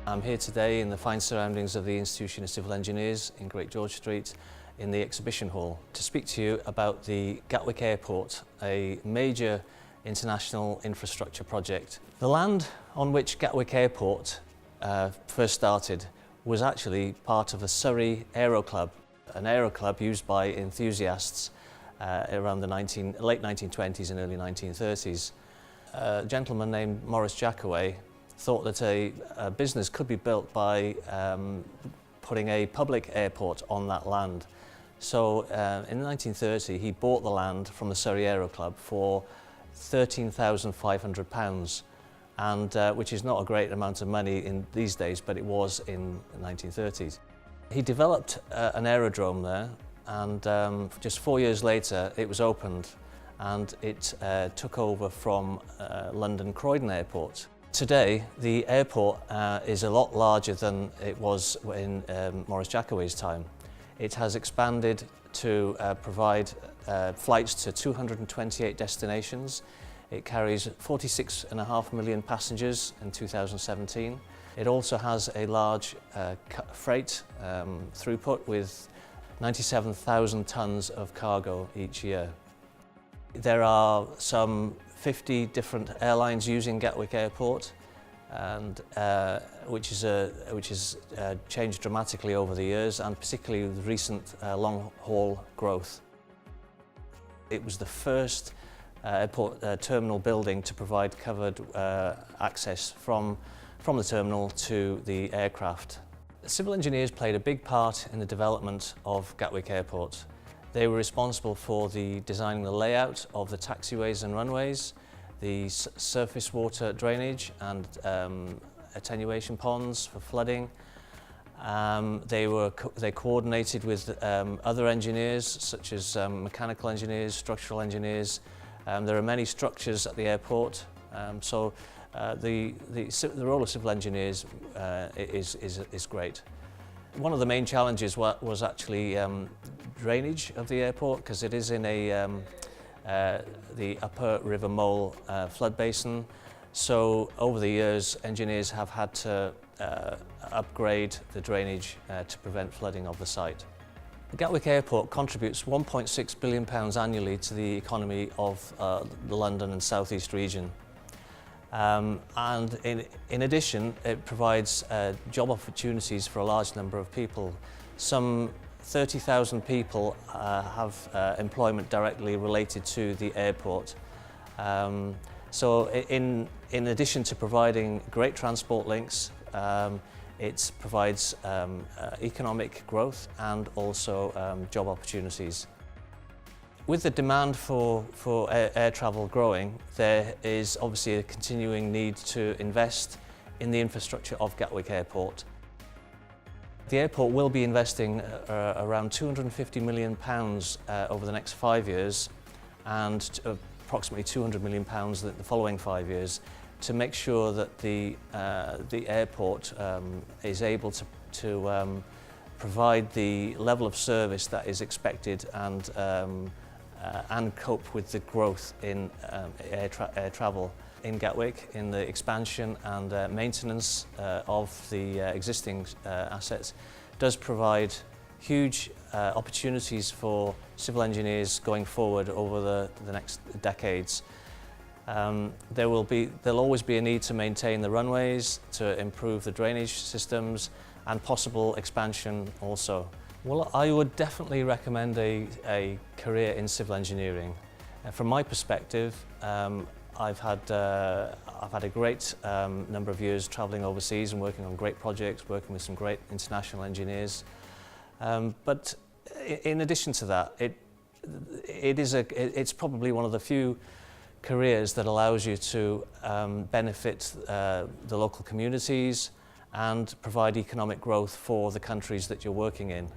I'm here today in the fine surroundings of the Institution of Civil Engineers in Great George Street in the exhibition hall to speak to you about the Gatwick Airport, a major international infrastructure project. The land on which Gatwick Airport first started was actually part of the Surrey Aero Club, an aero club used by enthusiasts around the late 1920s and early 1930s. A gentleman named Maurice Jackaway thought that a business could be built by putting a public airport on that land. So in 1930 he bought the land from the Surrey Aero Club for £13,500, and which is not a great amount of money in these days, but it was in the 1930s. He developed an aerodrome there, and just 4 years later it was opened, and it took over from London Croydon Airport. Today the airport is a lot larger than it was in Maurice Jackaway's time. It has expanded to provide flights to 228 destinations. It carries 46.5 million passengers in 2017. It also has a large freight throughput with 97,000 tonnes of cargo each year. There are some 50 different airlines using Gatwick Airport, and which has changed dramatically over the years, and particularly with recent long-haul growth. It was the first airport terminal building to provide covered access from the terminal to the aircraft. Civil engineers played a big part in the development of Gatwick Airport. They were responsible for designing the layout of the taxiways and runways, the surface water drainage and attenuation ponds for flooding. They coordinated with other engineers such as mechanical engineers, structural engineers. There are many structures at the airport, so the role of civil engineers is great. One of the main challenges was actually drainage of the airport, because it is in the upper River Mole flood basin. So over the years, engineers have had to upgrade the drainage to prevent flooding of the site. The Gatwick Airport contributes £1.6 billion annually to the economy of the London and South East region. And in addition, it provides job opportunities for a large number of people. Some 30,000 people have employment directly related to the airport. So in addition to providing great transport links, it provides economic growth and also job opportunities. With the demand for air travel growing, there is obviously a continuing need to invest in the infrastructure of Gatwick Airport. The airport will be investing around £250 million over the next 5 years, and approximately £200 million the following 5 years, to make sure that the airport is able to provide the level of service that is expected and cope with the growth in air travel in Gatwick, in the expansion and maintenance of the existing assets, does provide huge opportunities for civil engineers going forward over the next decades. There'll always be a need to maintain the runways, to improve the drainage systems, and possible expansion also. Well, I would definitely recommend a career in civil engineering. From my perspective, I've had a great number of years travelling overseas and working on great projects, working with some great international engineers. But in addition to that, it's probably one of the few careers that allows you to benefit the local communities and provide economic growth for the countries that you're working in.